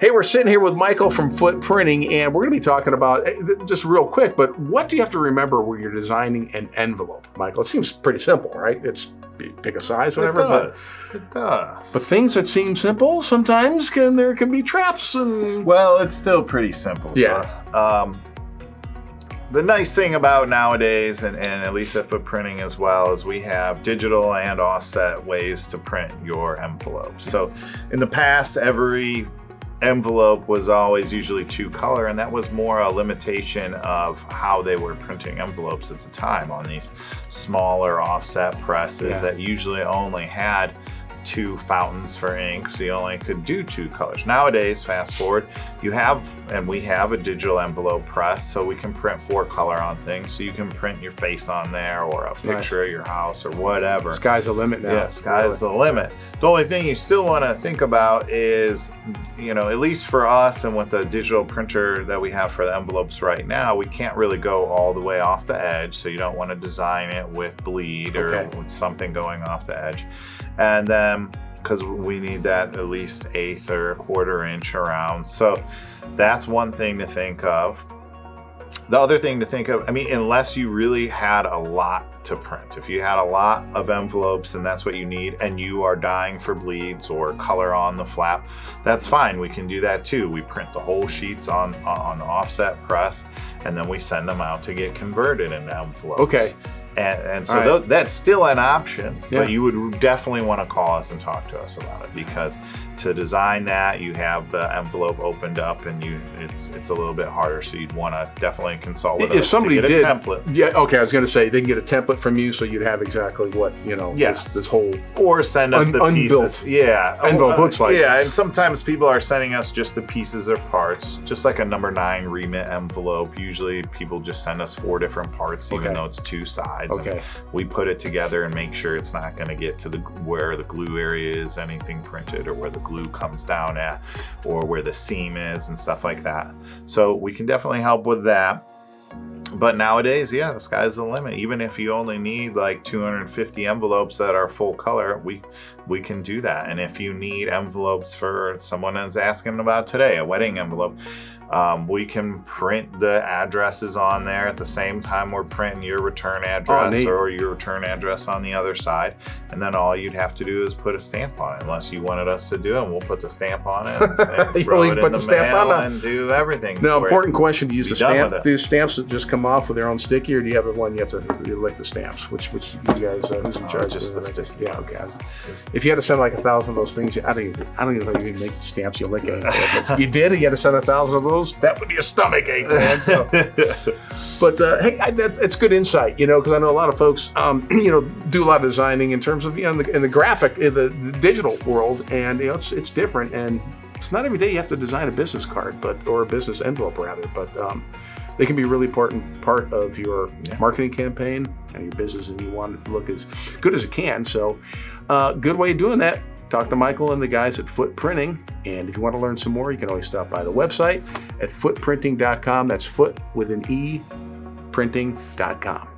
Hey, we're sitting here with Michael from Foot Printing, and we're going to be talking about, just real quick, but what do you have to remember when you're designing an envelope, Michael? It seems pretty simple, right? It's pick a size, whatever. It does. But things that seem simple, sometimes there can be traps. And well, it's still pretty simple. Yeah. So, the nice thing about nowadays, and at least at Foot Printing as well, is we have digital and offset ways to print your envelopes. So in the past, every envelope was always usually 2-color, and that was more a limitation of how they were printing envelopes at the time on these smaller offset presses that usually only had 2 fountains for ink, so you only could do 2 colors. Nowadays, fast forward, we have a digital envelope press, so we can print 4-color on things. So you can print your face on there, or a picture of your house, or whatever. Sky's the limit now. Yeah, sky's the limit. The only thing you still want to think about is, at least for us and with the digital printer that we have for the envelopes right now, we can't really go all the way off the edge, so you don't want to design it with bleed or with something going off the edge. And then, because we need that at least 1/8 or 1/4 inch around. So that's one thing to think of. The other thing to think of, unless you really had a lot to print, if you had a lot of envelopes and that's what you need, and you are dying for bleeds or color on the flap, that's fine. We can do that too. We print the whole sheets on the offset press, and then we send them out to get converted into envelopes. Okay. And so that's still an option, but you would definitely want to call us and talk to us about it, because to design that, you have the envelope opened up, and it's a little bit harder. So you'd want to definitely consult with us to get a template. Yeah, okay. I was going to say they can get a template from you, so you'd have exactly what this whole or send us the pieces. Yeah, envelope looks like. Yeah, and sometimes people are sending us just the pieces or parts, just like a number 9 remit envelope. Usually people just send us 4 different parts, even though it's 2 sides. Okay. And we put it together and make sure it's not going to get to where the glue area is, anything printed, or where the glue comes down at, or where the seam is and stuff like that. So we can definitely help with that. But nowadays, the sky's the limit. Even if you only need like 250 envelopes that are full color, we can do that. And if you need envelopes for someone that's asking about today, a wedding envelope, we can print the addresses on there at the same time we're printing your return address or your return address on the other side. And then all you'd have to do is put a stamp on it, unless you wanted us to do it. And we'll put the stamp on it and throw it in the mail and do everything. Now, important question: do you use the stamp? Do stamps that just come off with their own sticky, or do you have the one you have to lick the stamps? Which you guys who's in charge? Just the sticky. Yeah, okay. If you had to send like 1,000 of those things, I don't even know if you make stamps you lick it. You did? You had to send 1,000 of those? That would be a stomach ache, man. So. But hey, it's good insight, because I know a lot of folks, do a lot of designing in terms of, in the graphic, in the digital world, and it's different, and it's not every day you have to design a business card, or a business envelope rather, but they can be a really important part of your marketing campaign and your business, and you want it to look as good as it can. So, good way of doing that. Talk to Michael and the guys at Foot Printing. And if you want to learn some more, you can always stop by the website at footprinting.com. That's foot with an E, printing.com.